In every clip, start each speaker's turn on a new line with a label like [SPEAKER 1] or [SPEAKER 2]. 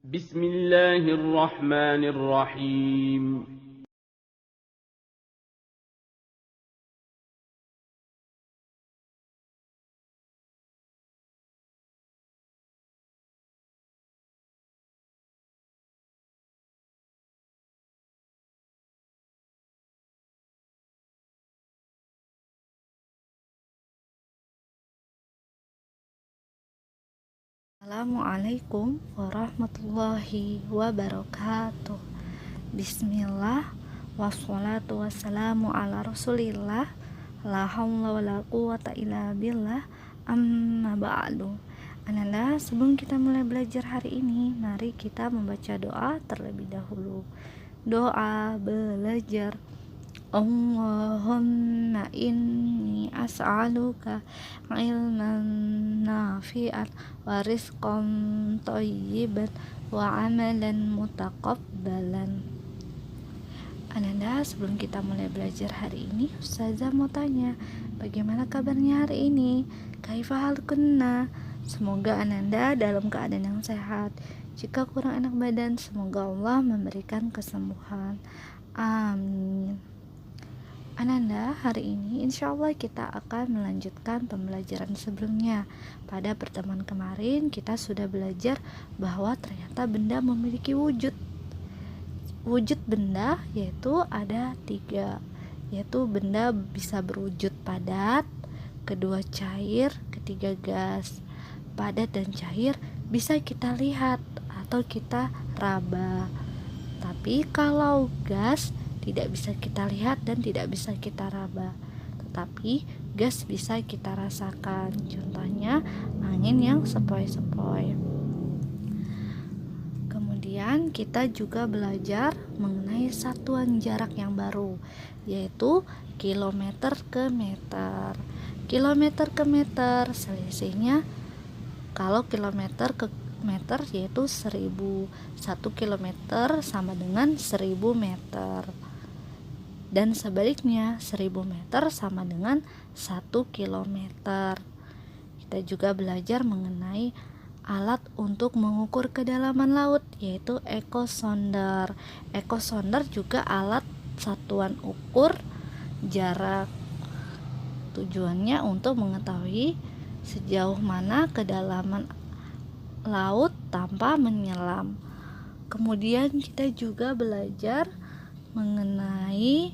[SPEAKER 1] بسم الله الرحمن الرحيم.
[SPEAKER 2] Assalamualaikum warahmatullahi wabarakatuh. Bismillah, wassalatu wassalamu ala rasulillah, la haula wala quwata illa billah, amma ba'du. Ananda, sebelum kita mulai belajar hari ini, mari kita membaca doa terlebih dahulu. Doa belajar. Allahumma inni as'aluka ilman nafi'an wa rizqan thayyiban wa amalan mutaqabbalan. Ananda, sebelum kita mulai belajar hari ini, Ustazah mau tanya, bagaimana kabarnya hari ini? Kaifa halukunna? Semoga Ananda dalam keadaan yang sehat. Jika kurang enak badan, semoga Allah memberikan kesembuhan. Amin. Ananda, hari ini insya Allah kita akan melanjutkan pembelajaran sebelumnya. Pada pertemuan kemarin kita sudah belajar bahwa ternyata benda memiliki wujud. Wujud benda yaitu ada 3, yaitu benda bisa berwujud padat, kedua cair, ketiga gas. Padat dan cair bisa kita lihat atau kita raba. Tapi kalau gas tidak bisa kita lihat dan tidak bisa kita raba, tetapi gas bisa kita rasakan. Contohnya angin yang sepoi-sepoi. Kemudian kita juga belajar mengenai satuan jarak yang baru, yaitu kilometer ke meter. Kilometer ke meter selisihnya, kalau kilometer ke meter yaitu 1000. 1 kilometer sama dengan 1000 meter. Dan sebaliknya 1000 meter sama dengan 1 kilometer. Kita juga belajar mengenai alat untuk mengukur kedalaman laut, yaitu ekosonder. Ekosonder juga alat satuan ukur jarak. Tujuannya untuk mengetahui sejauh mana kedalaman laut tanpa menyelam. Kemudian kita juga belajar mengenai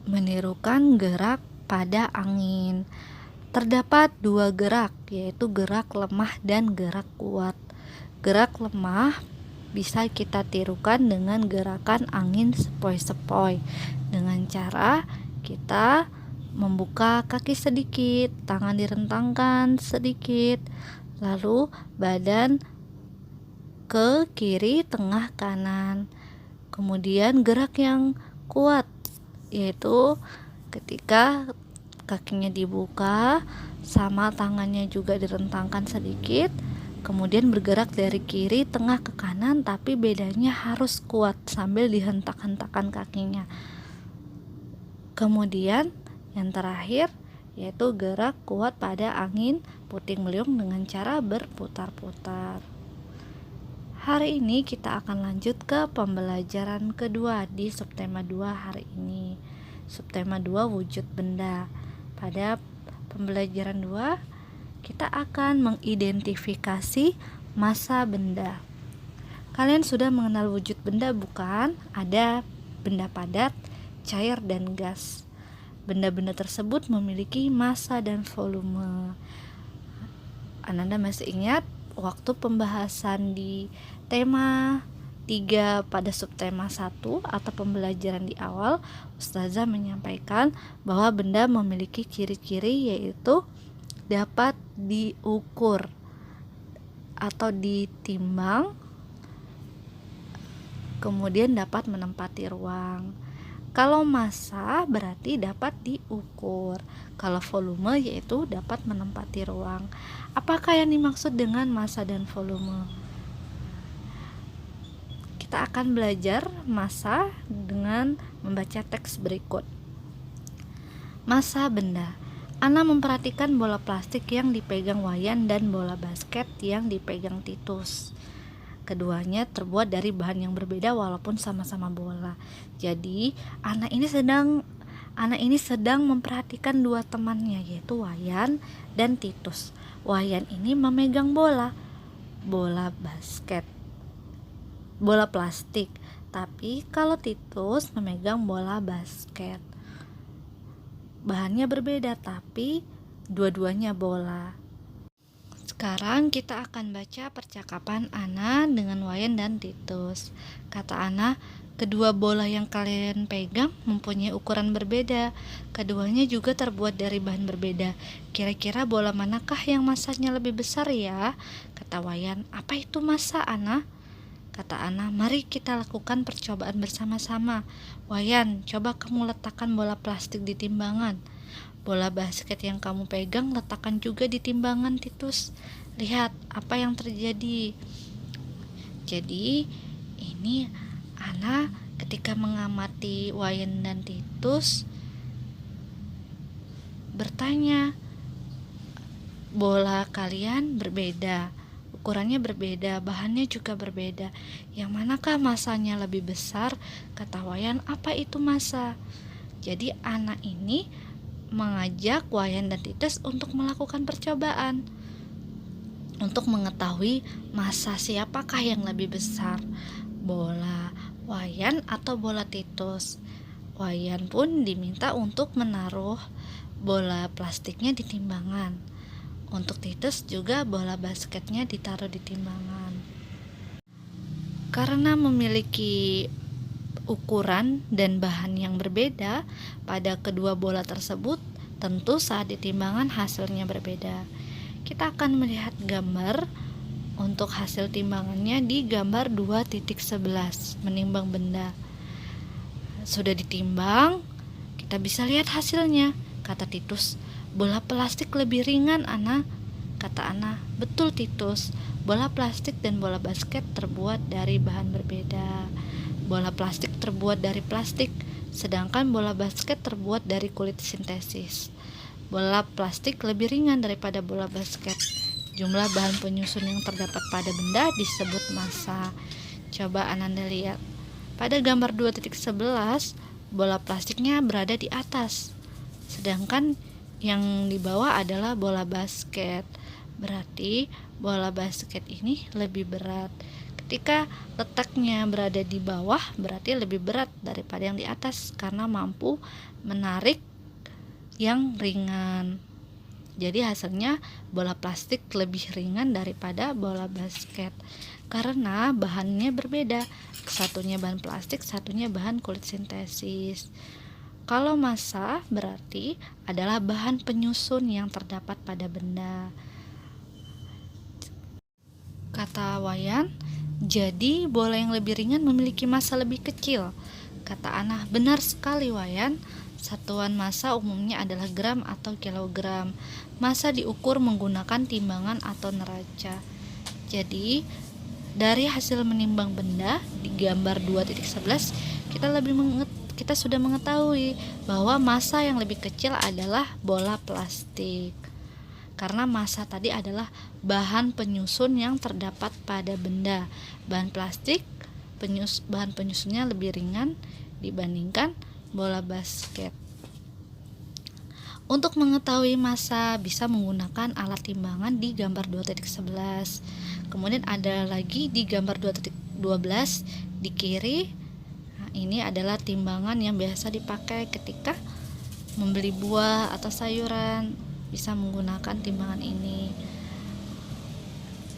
[SPEAKER 2] menirukan gerak pada angin. Terdapat 2 gerak, yaitu gerak lemah dan gerak kuat. Gerak lemah bisa kita tirukan dengan gerakan angin sepoi-sepoi, dengan cara kita membuka kaki sedikit, tangan direntangkan sedikit, lalu badan ke kiri, tengah, kanan. Kemudian gerak yang kuat yaitu ketika kakinya dibuka sama tangannya juga direntangkan sedikit, kemudian bergerak dari kiri, tengah ke kanan, tapi bedanya harus kuat sambil dihentak-hentakan kakinya. Kemudian yang terakhir yaitu gerak kuat pada angin puting beliung dengan cara berputar-putar. Hari ini kita akan lanjut ke pembelajaran kedua di subtema 2 hari ini. Subtema 2 wujud benda. Pada pembelajaran 2 kita akan mengidentifikasi massa benda. Kalian sudah mengenal wujud benda bukan? Ada benda padat, cair, dan gas. Benda-benda tersebut memiliki massa dan volume. Ananda masih ingat waktu pembahasan di tema 3 pada subtema 1 atau pembelajaran di awal, Ustazah menyampaikan bahwa benda memiliki ciri-ciri yaitu dapat diukur atau ditimbang, kemudian dapat menempati ruang. Kalau massa berarti dapat diukur. Kalau volume yaitu dapat menempati ruang. Apakah yang dimaksud dengan massa dan volume? Kita akan belajar massa dengan membaca teks berikut. Massa benda. Ana memperhatikan bola plastik yang dipegang Wayan dan bola basket yang dipegang Titus. Keduanya terbuat dari bahan yang berbeda walaupun sama-sama bola. Jadi, Ana ini sedang memperhatikan dua temannya, yaitu Wayan dan Titus. Wayan ini memegang bola basket, bola plastik. Tapi kalau Titus memegang bola basket, bahannya berbeda tapi dua-duanya bola. Sekarang kita akan baca percakapan Ana dengan Wayan dan Titus. Kata Ana, kedua bola yang kalian pegang mempunyai ukuran berbeda. Keduanya juga terbuat dari bahan berbeda. Kira-kira bola manakah yang masanya lebih besar ya? Kata Wayan, apa itu massa, Ana? Kata Ana, mari kita lakukan percobaan bersama-sama. Wayan, coba kamu letakkan bola plastik di timbangan. Bola basket yang kamu pegang letakkan juga di timbangan, Titus. Lihat apa yang terjadi. Jadi ini Ana ketika mengamati Wayan dan Titus bertanya, bola kalian berbeda, ukurannya berbeda, bahannya juga berbeda. Yang manakah masanya lebih besar? Kata Wayan, apa itu massa? Jadi anak ini mengajak Wayan dan Titus untuk melakukan percobaan untuk mengetahui massa siapakah yang lebih besar, bola Wayan atau bola Titus. Wayan pun diminta untuk menaruh bola plastiknya di timbangan. Untuk Titus juga bola basketnya ditaruh di timbangan. Karena memiliki ukuran dan bahan yang berbeda pada kedua bola tersebut, tentu saat ditimbangan hasilnya berbeda. Kita akan melihat gambar untuk hasil timbangannya di gambar 2.11, menimbang benda. Sudah ditimbang, kita bisa lihat hasilnya. Kata Titus, bola plastik lebih ringan, Ana. Kata Ana, betul Titus, bola plastik dan bola basket terbuat dari bahan berbeda. Bola plastik terbuat dari plastik, sedangkan bola basket terbuat dari kulit sintesis. Bola plastik lebih ringan daripada bola basket. Jumlah bahan penyusun yang terdapat pada benda disebut massa. Coba Ananda lihat. Pada gambar 2.11, bola plastiknya berada di atas, sedangkan yang di bawah adalah bola basket. Berarti bola basket ini lebih berat. Ketika letaknya berada di bawah, berarti lebih berat daripada yang di atas karena mampu menarik yang ringan. Jadi hasilnya bola plastik lebih ringan daripada bola basket karena bahannya berbeda. Satunya bahan plastik, satunya bahan kulit sintesis. Kalau massa berarti adalah bahan penyusun yang terdapat pada benda. Kata Wayan, jadi bola yang lebih ringan memiliki massa lebih kecil. Kata Ana, benar sekali Wayan. Satuan massa umumnya adalah gram atau kilogram. Massa diukur menggunakan timbangan atau neraca. Jadi, dari hasil menimbang benda di gambar 2.11, kita sudah mengetahui bahwa massa yang lebih kecil adalah bola plastik. Karena massa tadi adalah bahan penyusun yang terdapat pada benda. Bahan plastik, bahan penyusunnya lebih ringan dibandingkan bola basket. Untuk mengetahui massa bisa menggunakan alat timbangan di gambar 2.11. Kemudian ada lagi di gambar 2.12 di kiri. Nah, ini adalah timbangan yang biasa dipakai ketika membeli buah atau sayuran, bisa menggunakan timbangan ini.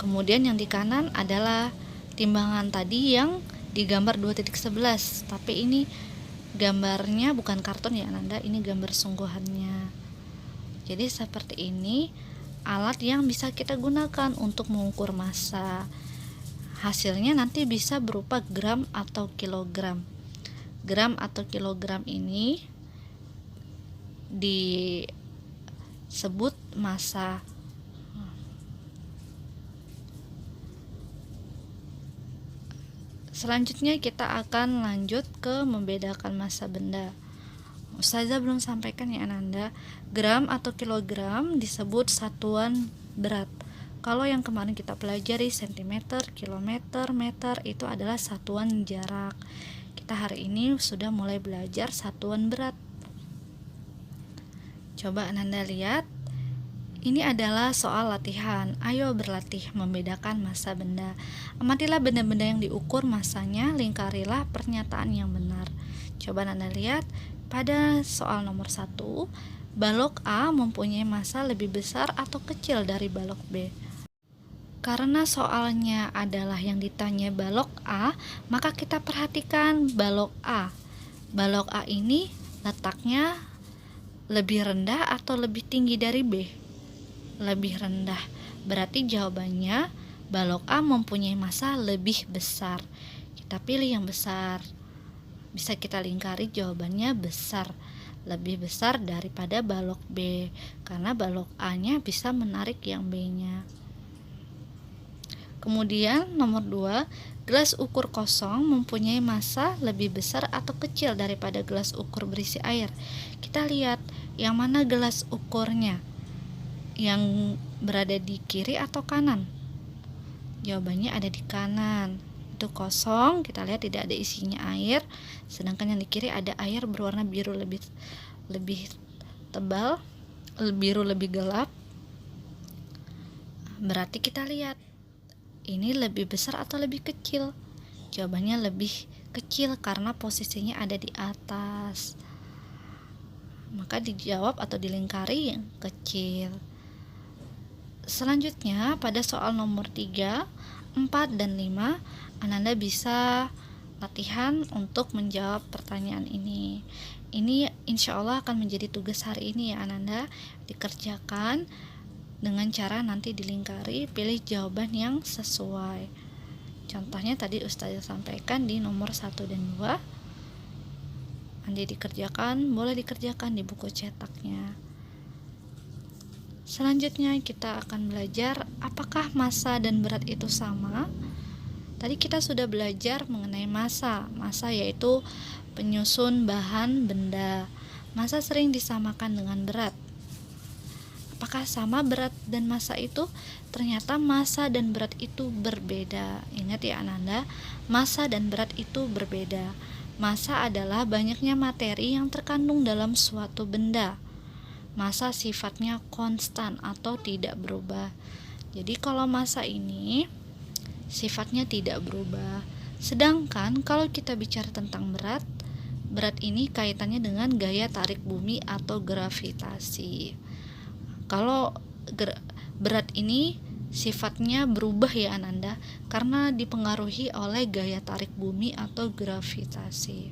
[SPEAKER 2] Kemudian yang di kanan adalah timbangan tadi yang di gambar 2.11, tapi ini gambarnya bukan karton ya Ananda, ini gambar sungguhannya. Jadi seperti ini alat yang bisa kita gunakan untuk mengukur massa. Hasilnya nanti bisa berupa gram atau kilogram. Gram atau kilogram ini disebut massa. Selanjutnya kita akan lanjut ke membedakan massa benda. Ustazah belum sampaikan ya Ananda, gram atau kilogram disebut satuan berat. Kalau yang kemarin kita pelajari sentimeter, kilometer, meter itu adalah satuan jarak. Kita hari ini sudah mulai belajar satuan berat. Coba Ananda lihat, ini adalah soal latihan. Ayo berlatih membedakan massa benda. Amatilah benda-benda yang diukur massanya, lingkarilah pernyataan yang benar. Coba Ananda lihat, pada soal nomor 1, balok A mempunyai massa lebih besar atau kecil dari balok B. Karena soalnya adalah yang ditanya balok A, maka kita perhatikan balok A. Balok A ini letaknya lebih rendah atau lebih tinggi dari B? Lebih rendah. Berarti jawabannya balok A mempunyai massa lebih besar. Kita pilih yang besar. Bisa kita lingkari jawabannya besar, lebih besar daripada balok B, karena balok A-nya bisa menarik yang B-nya. Kemudian nomor 2, gelas ukur kosong mempunyai massa lebih besar atau kecil daripada gelas ukur berisi air. Kita lihat yang mana gelas ukurnya, yang berada di kiri atau kanan? Jawabannya ada di kanan. Itu kosong, kita lihat tidak ada isinya air, sedangkan yang di kiri ada air berwarna biru lebih tebal, biru lebih gelap. Berarti kita lihat ini lebih besar atau lebih kecil? Jawabannya lebih kecil karena posisinya ada di atas. Maka dijawab atau dilingkari yang kecil. Selanjutnya pada soal nomor 3, 4, dan 5, Ananda bisa latihan untuk menjawab pertanyaan ini. Ini insya Allah akan menjadi tugas hari ini ya Ananda. Dikerjakan dengan cara nanti dilingkari, pilih jawaban yang sesuai. Contohnya tadi Ustazah sampaikan di nomor 1 dan 2. Nanti boleh dikerjakan di buku cetaknya. Selanjutnya kita akan belajar apakah massa dan berat itu sama. Tadi kita sudah belajar mengenai massa. Massa yaitu penyusun bahan benda. Massa sering disamakan dengan berat. Apakah sama berat dan massa itu? Ternyata massa dan berat itu berbeda. Ingat ya Ananda, massa dan berat itu berbeda. Massa adalah banyaknya materi yang terkandung dalam suatu benda. Massa sifatnya konstan atau tidak berubah. Jadi kalau massa ini sifatnya tidak berubah. Sedangkan kalau kita bicara tentang berat ini kaitannya dengan gaya tarik bumi atau gravitasi. Kalau berat ini sifatnya berubah ya Ananda, karena dipengaruhi oleh gaya tarik bumi atau gravitasi.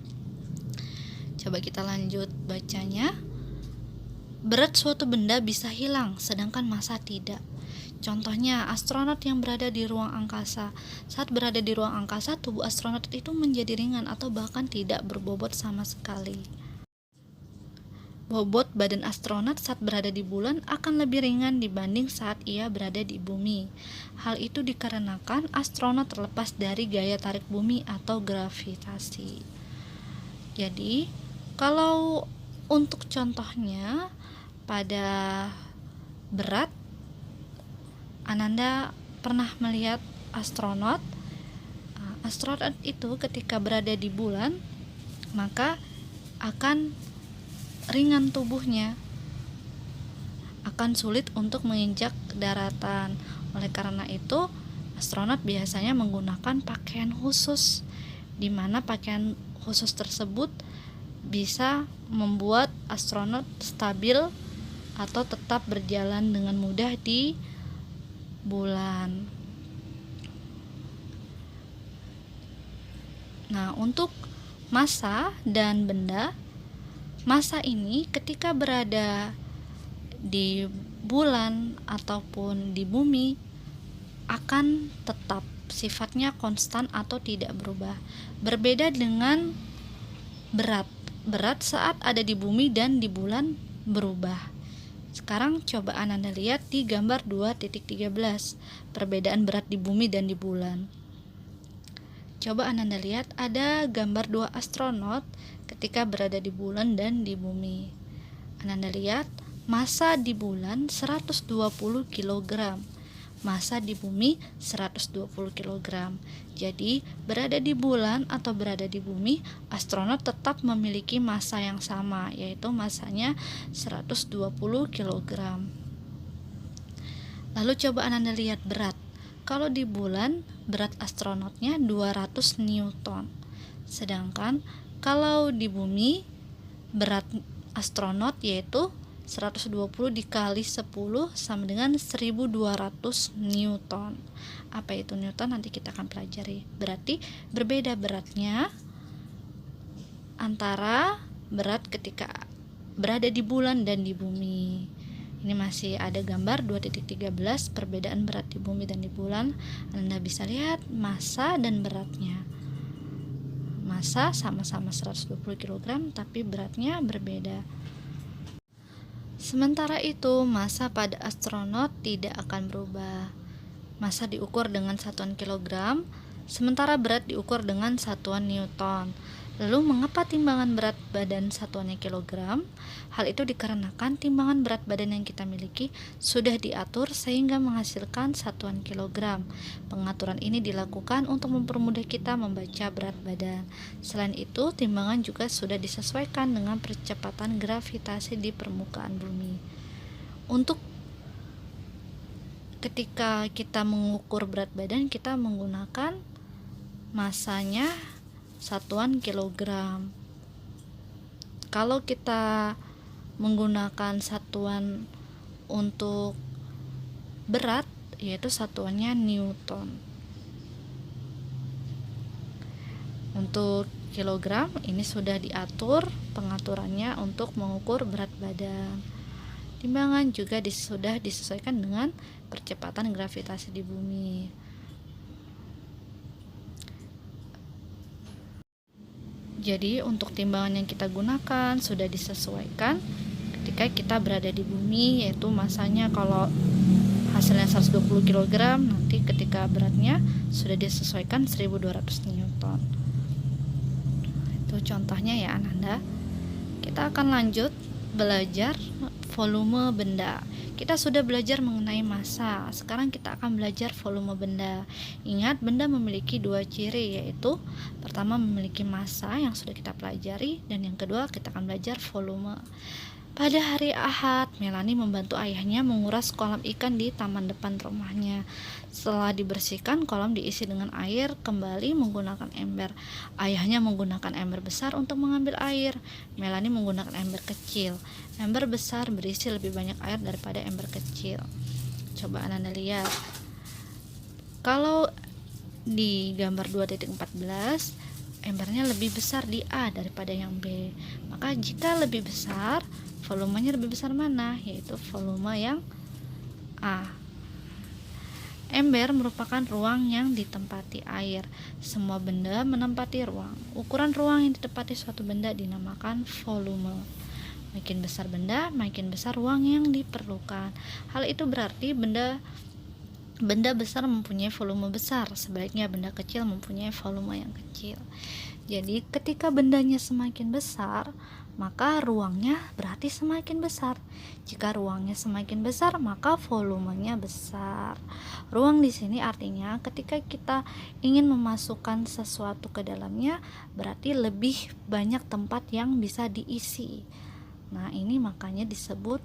[SPEAKER 2] Coba kita lanjut bacanya. Berat suatu benda bisa hilang, sedangkan massa tidak. Contohnya, astronot yang berada di ruang angkasa. Saat berada di ruang angkasa, tubuh astronot itu menjadi ringan atau bahkan tidak berbobot sama sekali. Bobot badan astronot saat berada di bulan akan lebih ringan dibanding saat ia berada di bumi. Hal itu dikarenakan astronot terlepas dari gaya tarik bumi atau gravitasi. Jadi, kalau untuk contohnya pada berat, Ananda pernah melihat astronot. Astronot itu ketika berada di bulan, maka akan ringan tubuhnya, akan sulit untuk menginjak daratan. Oleh karena itu, astronot biasanya menggunakan pakaian khusus, di mana pakaian khusus tersebut bisa membuat astronot stabil atau tetap berjalan dengan mudah di bulan. Nah, untuk massa dan benda, massa ini ketika berada di bulan ataupun di bumi akan tetap sifatnya konstan atau tidak berubah. Berbeda dengan berat. Berat saat ada di bumi dan di bulan berubah. Sekarang coba Ananda lihat di gambar 2.13, perbedaan berat di bumi dan di bulan. Coba Ananda lihat ada gambar dua astronot ketika berada di bulan dan di bumi. Ananda lihat massa di bulan 120 kg, massa di bumi 120 kg. Jadi berada di bulan atau berada di bumi, astronot tetap memiliki massa yang sama, yaitu massanya 120 kg. Lalu coba Ananda lihat berat. Kalau di bulan berat astronotnya 200 Newton. Sedangkan kalau di bumi berat astronot yaitu 120 dikali 10 sama dengan 1200 Newton. Apa itu Newton? Nanti kita akan pelajari. Berarti berbeda beratnya antara berat ketika berada di bulan dan di bumi. Ini masih ada gambar 2.13 perbedaan berat di bumi dan di bulan. Anda bisa lihat massa dan beratnya. Massa sama-sama 120 kg tapi beratnya berbeda. Sementara itu, massa pada astronot tidak akan berubah. Massa diukur dengan satuan kilogram, sementara berat diukur dengan satuan Newton. Lalu mengapa timbangan berat badan satuannya kilogram? Hal itu dikarenakan timbangan berat badan yang kita miliki sudah diatur sehingga menghasilkan satuan kilogram. Pengaturan ini dilakukan untuk mempermudah kita membaca berat badan. Selain itu, timbangan juga sudah disesuaikan dengan percepatan gravitasi di permukaan bumi. Untuk ketika kita mengukur berat badan, kita menggunakan massanya satuan kilogram. Kalau kita menggunakan satuan untuk berat, yaitu satuannya Newton. Untuk kilogram ini sudah diatur pengaturannya untuk mengukur berat badan. Timbangan juga sudah disesuaikan dengan percepatan gravitasi di bumi. Jadi untuk timbangan yang kita gunakan sudah disesuaikan ketika kita berada di bumi, yaitu massanya kalau hasilnya 120 kg, nanti ketika beratnya sudah disesuaikan 1200 Newton. Itu contohnya ya Ananda. Kita akan lanjut belajar volume benda. Kita sudah belajar mengenai massa. Sekarang kita akan belajar volume benda. Ingat, benda memiliki dua ciri, yaitu pertama memiliki massa yang sudah kita pelajari, dan yang kedua kita akan belajar volume. Pada hari Ahad, Melani membantu ayahnya menguras kolam ikan di taman depan rumahnya. Setelah dibersihkan, kolam diisi dengan air kembali menggunakan ember. Ayahnya menggunakan ember besar untuk mengambil air. Melani menggunakan ember kecil. Ember besar berisi lebih banyak air daripada ember kecil. Coba Anda lihat. Kalau di gambar 2.14, embernya lebih besar di A daripada yang B. Maka jika lebih besar, volumenya lebih besar mana? Yaitu volume yang A. Ember merupakan ruang yang ditempati air. Semua benda menempati ruang. Ukuran ruang yang ditempati suatu benda dinamakan volume. Makin besar benda, makin besar ruang yang diperlukan. Hal itu berarti benda besar mempunyai volume besar, sebaliknya benda kecil mempunyai volume yang kecil. Jadi ketika bendanya semakin besar, maka ruangnya berarti semakin besar. Jika ruangnya semakin besar, maka volumenya besar. Ruang di sini artinya ketika kita ingin memasukkan sesuatu ke dalamnya, berarti lebih banyak tempat yang bisa diisi. Nah, ini makanya disebut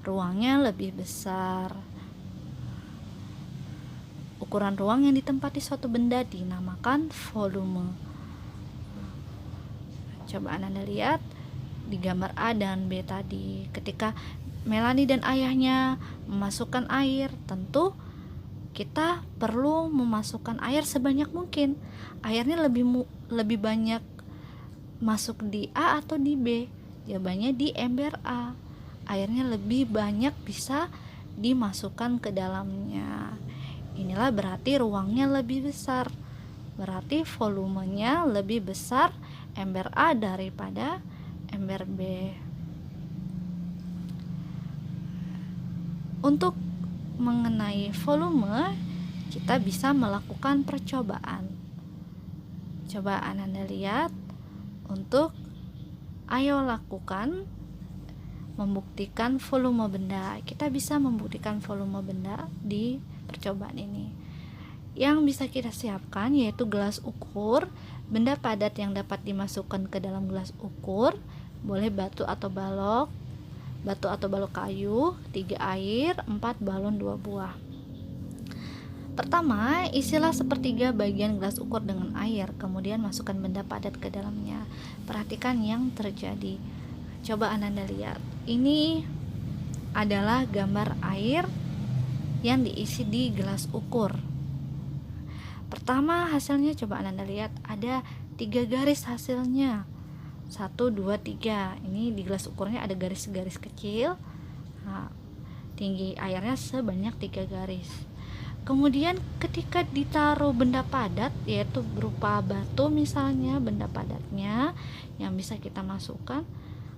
[SPEAKER 2] ruangnya lebih besar. Ukuran ruang yang ditempati suatu benda dinamakan volume. Coba Anda lihat di gambar A dan B tadi. Ketika Melani dan ayahnya memasukkan air, tentu kita perlu memasukkan air sebanyak mungkin. Airnya lebih banyak masuk di A atau di B? Jawabannya di ember A. Airnya lebih banyak bisa dimasukkan ke dalamnya. Inilah berarti ruangnya lebih besar. Berarti volumenya lebih besar ember A daripada ember B. Untuk mengenai volume, kita bisa melakukan percobaan. Coba Ananda lihat untuk ayo lakukan membuktikan volume benda. Kita bisa membuktikan volume benda di percobaan ini. Yang bisa kita siapkan yaitu gelas ukur, benda padat yang dapat dimasukkan ke dalam gelas ukur, boleh batu atau balok kayu, 3 air, 4 balon 2 buah. Pertama, isilah sepertiga bagian gelas ukur dengan air, kemudian masukkan benda padat ke dalamnya. Perhatikan yang terjadi. Coba Ananda lihat. Ini adalah gambar air yang diisi di gelas ukur. Pertama hasilnya coba Ananda lihat, ada 3 garis hasilnya. 1, 2, 3. Ini di gelas ukurnya ada garis-garis kecil. Nah, tinggi airnya sebanyak 3 garis. Kemudian ketika ditaruh benda padat, yaitu berupa batu misalnya, benda padatnya yang bisa kita masukkan,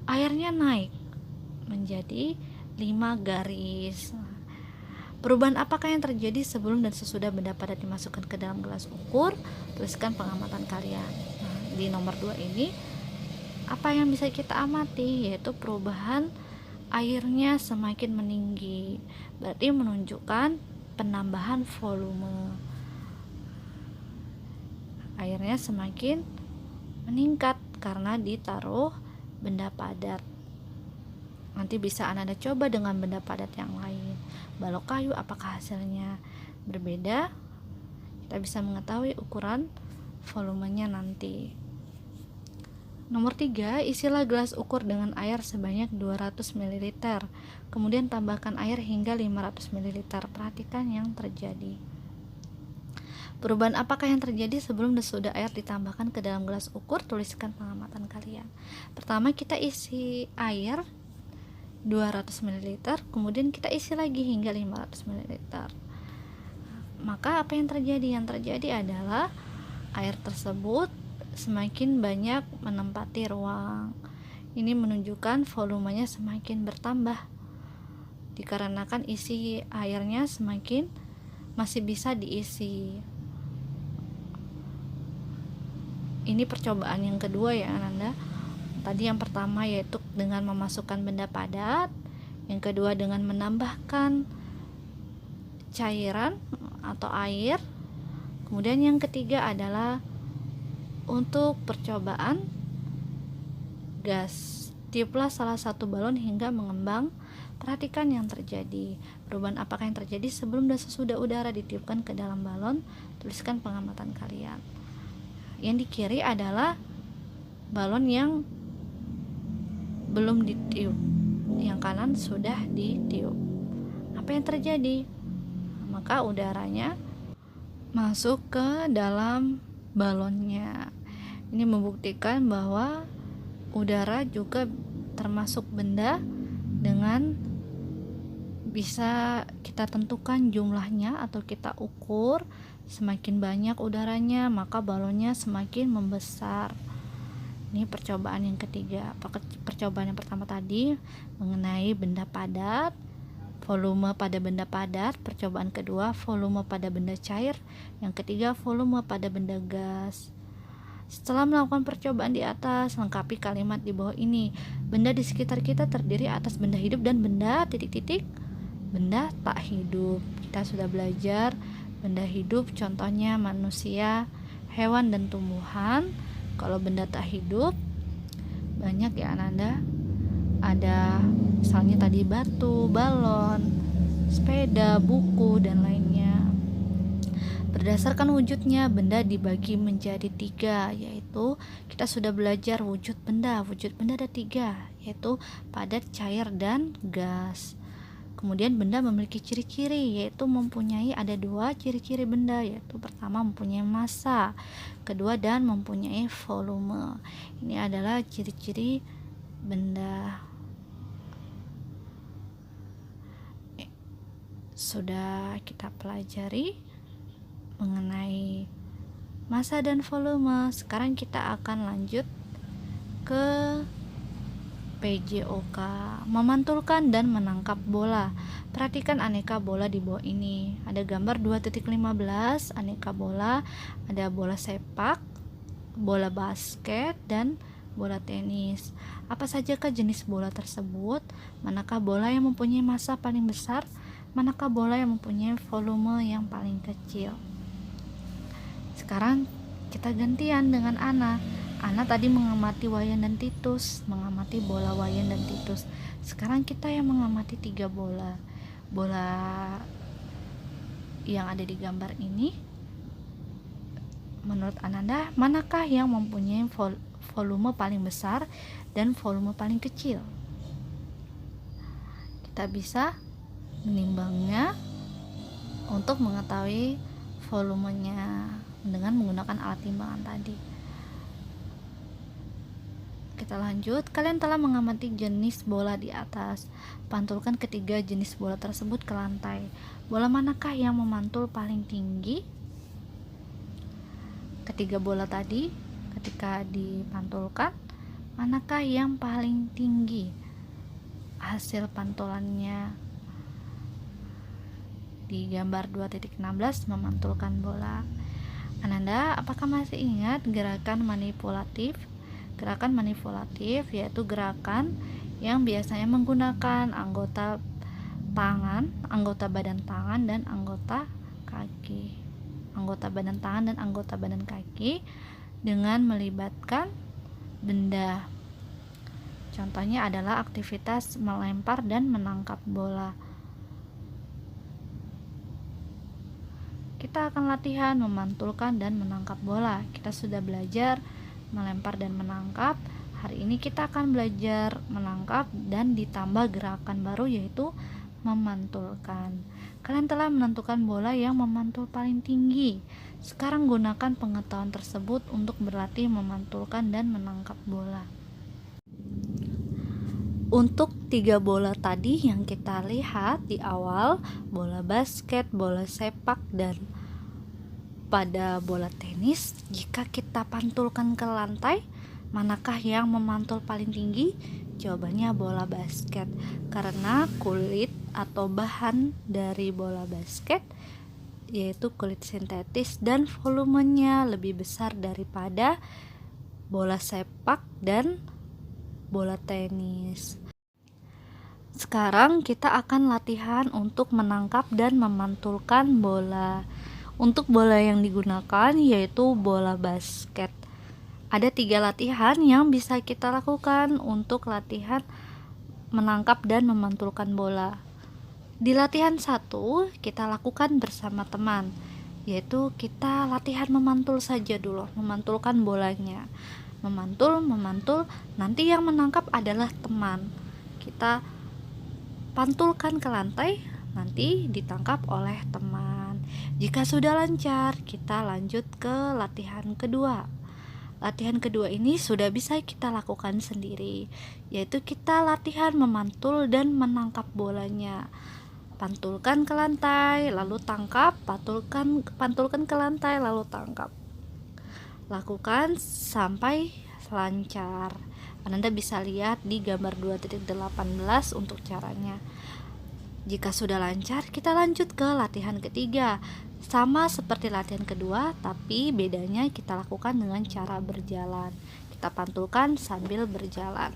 [SPEAKER 2] airnya naik menjadi 5 garis. Perubahan apakah yang terjadi sebelum dan sesudah benda padat dimasukkan ke dalam gelas ukur? Tuliskan pengamatan kalian. Nah, di nomor 2 ini apa yang bisa kita amati, yaitu perubahan airnya semakin meninggi, berarti menunjukkan penambahan volume. Airnya semakin meningkat karena ditaruh benda padat. Nanti bisa Anda coba dengan benda padat yang lain. Balok kayu, apakah hasilnya berbeda? Kita bisa mengetahui ukuran volumenya nanti. Nomor 3, isilah gelas ukur dengan air sebanyak 200 ml. Kemudian tambahkan air hingga 500 ml. Perhatikan yang terjadi. Perubahan apakah yang terjadi sebelum dan sesudah air ditambahkan ke dalam gelas ukur? Tuliskan pengamatan kalian. Pertama, kita isi air 200 ml, kemudian kita isi lagi hingga 500 ml. Maka apa yang terjadi? Yang terjadi adalah air tersebut semakin banyak menempati ruang. Ini menunjukkan volumenya semakin bertambah, dikarenakan isi airnya semakin masih bisa diisi. Ini percobaan yang kedua ya Ananda. Tadi yang pertama yaitu dengan memasukkan benda padat, yang kedua dengan menambahkan cairan atau air, kemudian yang ketiga adalah untuk percobaan gas. Tiuplah salah satu balon hingga mengembang. Perhatikan yang terjadi. Perubahan apakah yang terjadi sebelum dan sesudah udara ditiupkan ke dalam balon? Tuliskan pengamatan kalian. Yang di kiri adalah balon yang belum ditiup, yang kanan sudah ditiup. Apa yang terjadi? Maka udaranya masuk ke dalam balonnya. Ini membuktikan bahwa udara juga termasuk benda dengan bisa kita tentukan jumlahnya atau kita ukur. Semakin banyak udaranya, maka balonnya semakin membesar. Ini percobaan yang ketiga. Percobaan yang pertama tadi mengenai benda padat, volume pada benda padat. Percobaan kedua, volume pada benda cair. Yang ketiga, volume pada benda gas. Setelah melakukan percobaan di atas, lengkapi kalimat di bawah ini. Benda di sekitar kita terdiri atas benda hidup dan benda titik-titik benda tak hidup. Kita sudah belajar benda hidup, contohnya manusia, hewan dan tumbuhan. Kalau benda tak hidup banyak ya Ananda. Ada misalnya tadi batu, balon, sepeda, buku dan lainnya. Berdasarkan wujudnya, benda dibagi menjadi 3, yaitu kita sudah belajar wujud benda. Wujud benda ada 3, yaitu padat, cair, dan gas. Kemudian benda memiliki ciri-ciri, yaitu ada 2 ciri-ciri benda, yaitu pertama mempunyai massa, kedua dan mempunyai volume. Ini adalah ciri-ciri benda. Sudah kita pelajari mengenai massa dan volume. Sekarang kita akan lanjut ke PJOK, memantulkan dan menangkap bola. Perhatikan aneka bola di bawah ini. Ada gambar 2.15 aneka bola, ada bola sepak, bola basket, dan bola tenis. Apa sajakah jenis bola tersebut? Manakah bola yang mempunyai massa paling besar? Manakah bola yang mempunyai volume yang paling kecil? Sekarang kita gantian dengan Ana. Ana tadi mengamati Wayan dan Titus, mengamati bola Wayan dan Titus. Sekarang kita yang mengamati 3 bola. Bola yang ada di gambar ini, menurut Ananda, manakah yang mempunyai volume paling besar dan volume paling kecil? Kita bisa menimbangnya untuk mengetahui volumenya dengan menggunakan alat timbangan tadi. Kita lanjut. Kalian telah mengamati jenis bola di atas. Pantulkan ketiga jenis bola tersebut ke lantai. Bola manakah yang memantul paling tinggi? Ketiga bola tadi ketika dipantulkan, manakah yang paling tinggi hasil pantulannya? Di gambar 2.16 memantulkan bola. Ananda, apakah masih ingat gerakan manipulatif? Gerakan manipulatif yaitu gerakan yang biasanya menggunakan anggota tangan, anggota badan tangan, dan anggota kaki. Anggota badan tangan dan anggota badan kaki dengan melibatkan benda. Contohnya adalah aktivitas melempar dan menangkap bola. Kita akan latihan memantulkan dan menangkap bola. Kita sudah belajar melempar dan menangkap. Hari ini kita akan belajar menangkap dan ditambah gerakan baru yaitu memantulkan. Kalian telah menentukan bola yang memantul paling tinggi. Sekarang gunakan pengetahuan tersebut untuk berlatih memantulkan dan menangkap bola. Untuk 3 bola tadi yang kita lihat di awal, bola basket, bola sepak, dan pada bola tenis, jika kita pantulkan ke lantai, manakah yang memantul paling tinggi? Jawabannya bola basket, karena kulit atau bahan dari bola basket yaitu kulit sintetis dan volumenya lebih besar daripada bola sepak dan bola tenis. Sekarang kita akan latihan untuk menangkap dan memantulkan bola. Untuk bola yang digunakan yaitu bola basket. Ada 3 latihan yang bisa kita lakukan untuk latihan menangkap dan memantulkan bola. Di latihan 1 kita lakukan bersama teman, yaitu kita latihan memantul saja dulu, memantulkan bolanya. Memantul, nanti yang menangkap adalah teman. Kita pantulkan ke lantai, nanti ditangkap oleh teman. Jika sudah lancar, kita lanjut ke latihan kedua. Latihan kedua ini sudah bisa kita lakukan sendiri, yaitu kita latihan memantul dan menangkap bolanya. Pantulkan ke lantai, lalu tangkap, pantulkan ke lantai, lalu tangkap. Lakukan sampai lancar. Anda bisa lihat di gambar 2.18 untuk caranya. Jika sudah lancar, kita lanjut ke latihan ketiga. Sama seperti latihan kedua, tapi bedanya kita lakukan dengan cara berjalan. Kita pantulkan sambil berjalan.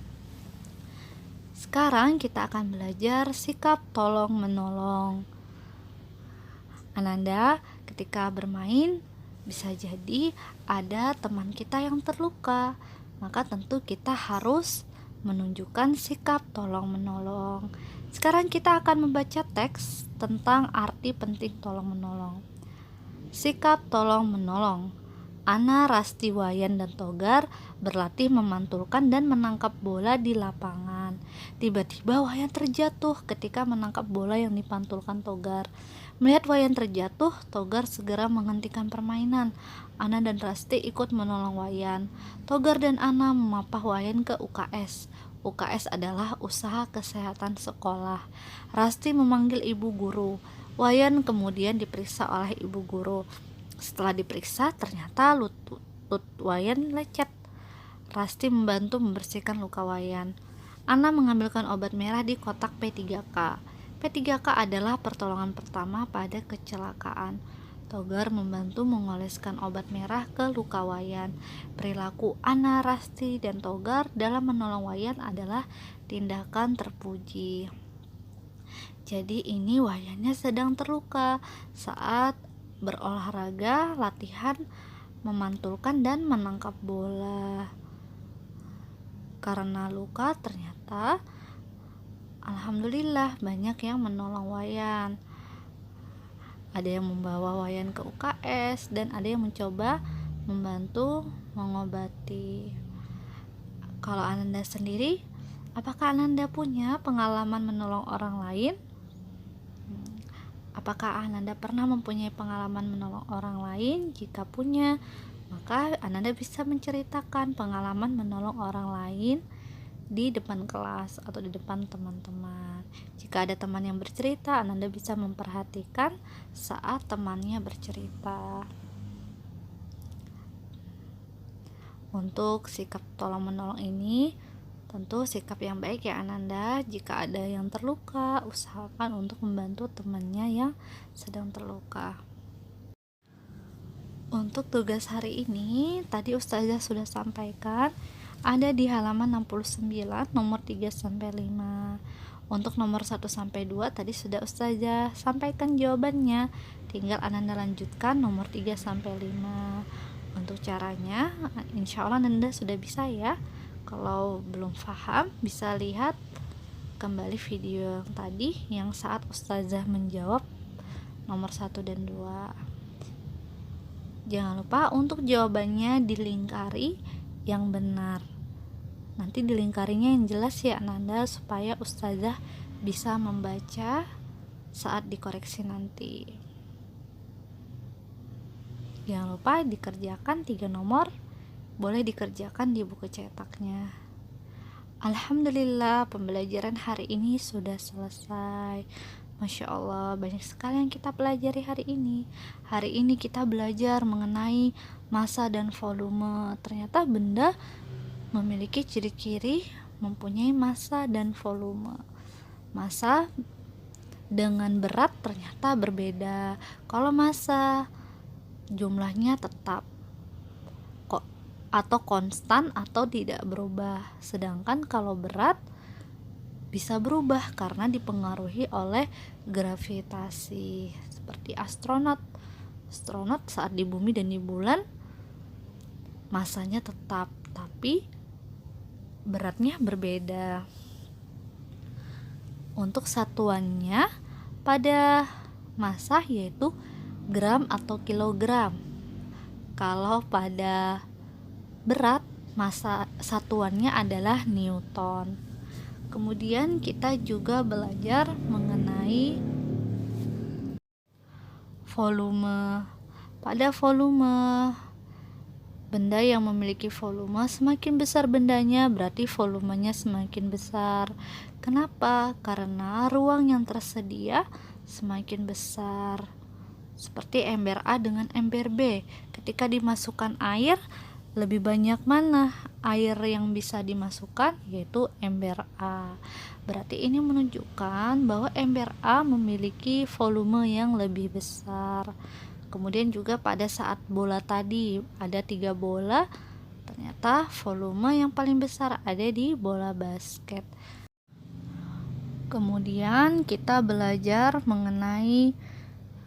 [SPEAKER 2] Sekarang kita akan belajar sikap tolong-menolong. Ananda, ketika bermain, bisa jadi ada teman kita yang terluka. Maka tentu kita harus menunjukkan sikap tolong-menolong. Sekarang kita akan membaca teks tentang arti penting tolong-menolong. Sikap tolong-menolong. Ana, Rasti, Wayan, dan Togar berlatih memantulkan dan menangkap bola di lapangan. Tiba-tiba Wayan terjatuh ketika menangkap bola yang dipantulkan Togar. Melihat Wayan terjatuh, Togar segera menghentikan permainan. Ana dan Rasti ikut menolong Wayan. Togar dan Ana memapah Wayan ke UKS. UKS adalah usaha kesehatan sekolah. Rasti memanggil ibu guru. Wayan kemudian diperiksa oleh ibu guru. Setelah diperiksa, ternyata lutut Wayan lecet. Rasti membantu membersihkan luka Wayan. Ana mengambilkan obat merah di kotak P3K. P3K adalah pertolongan pertama pada kecelakaan. Togar membantu mengoleskan obat merah ke luka Wayan. Perilaku Ana, Rasti, dan Togar dalam menolong Wayan adalah tindakan terpuji. Jadi ini Wayannya sedang terluka saat berolahraga, latihan memantulkan dan menangkap bola. Karena luka ternyata alhamdulillah banyak yang menolong Wayan. Ada yang membawa Wayan ke UKS dan ada yang mencoba membantu mengobati. Kalau Ananda sendiri, apakah Ananda punya pengalaman menolong orang lain? Apakah Ananda pernah mempunyai pengalaman menolong orang lain? Jika punya, maka Ananda bisa menceritakan pengalaman menolong orang lain di depan kelas atau di depan teman-teman. Jika ada teman yang bercerita, Ananda bisa memperhatikan saat temannya bercerita. Untuk sikap tolong menolong ini tentu sikap yang baik ya Ananda. Jika ada yang terluka, usahakan untuk membantu temannya yang sedang terluka. Untuk tugas hari ini tadi Ustazah sudah sampaikan, ada di halaman 69 nomor 3-5. Untuk nomor 1-2 tadi sudah Ustazah sampaikan jawabannya. Tinggal Ananda lanjutkan nomor 3-5. Untuk caranya insya Allah Ananda sudah bisa ya. Kalau belum paham bisa lihat kembali video yang tadi yang saat Ustazah menjawab nomor 1 dan 2. Jangan lupa untuk jawabannya dilingkari yang benar. Nanti dilingkarinya yang jelas ya Ananda, supaya Ustazah bisa membaca saat dikoreksi nanti. Jangan lupa dikerjakan 3 nomor, boleh dikerjakan di buku cetaknya. Alhamdulillah, pembelajaran hari ini sudah selesai. Masya Allah, banyak sekali yang kita pelajari hari ini. Hari ini kita belajar mengenai massa dan volume. Ternyata benda memiliki ciri-ciri mempunyai massa dan volume. Massa dengan berat ternyata berbeda. Kalau massa jumlahnya tetap atau konstan atau tidak berubah, sedangkan kalau berat bisa berubah karena dipengaruhi oleh gravitasi. Seperti astronot saat di bumi dan di bulan massanya tetap, tapi beratnya berbeda. Untuk satuannya pada massa yaitu gram atau kilogram. Kalau pada berat, massa satuannya adalah newton. Kemudian kita juga belajar mengenai volume. Pada volume, benda yang memiliki volume semakin besar bendanya, berarti volumenya semakin besar. Kenapa? Karena ruang yang tersedia semakin besar. Seperti ember A dengan ember B. Ketika dimasukkan air, lebih banyak mana air yang bisa dimasukkan, yaitu ember A. Berarti ini menunjukkan bahwa ember A memiliki volume yang lebih besar. Kemudian juga pada saat bola tadi ada 3 bola, ternyata volume yang paling besar ada di bola basket. Kemudian kita belajar mengenai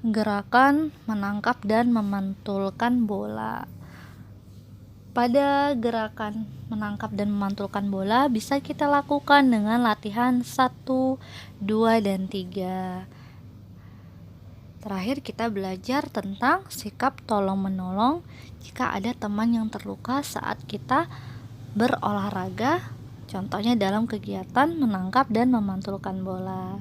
[SPEAKER 2] gerakan menangkap dan memantulkan bola. Pada gerakan menangkap dan memantulkan bola bisa kita lakukan dengan latihan 1, 2, dan 3. Terakhir kita belajar tentang sikap tolong menolong jika ada teman yang terluka saat kita berolahraga, contohnya dalam kegiatan menangkap dan memantulkan bola.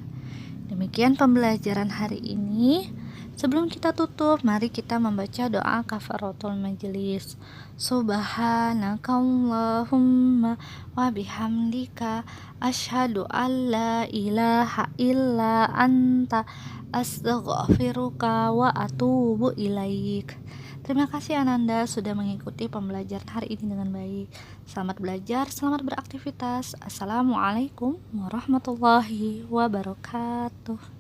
[SPEAKER 2] Demikian pembelajaran hari ini. Sebelum kita tutup, mari kita membaca doa kafaratul majelis. Subhanakallahumma wa bihamdika asyhadu an la ilaha illa anta astaghfiruka wa atubu ilaik. Terima kasih Ananda sudah mengikuti pembelajaran hari ini dengan baik. Selamat belajar, selamat beraktivitas. Assalamualaikum warahmatullahi wabarakatuh.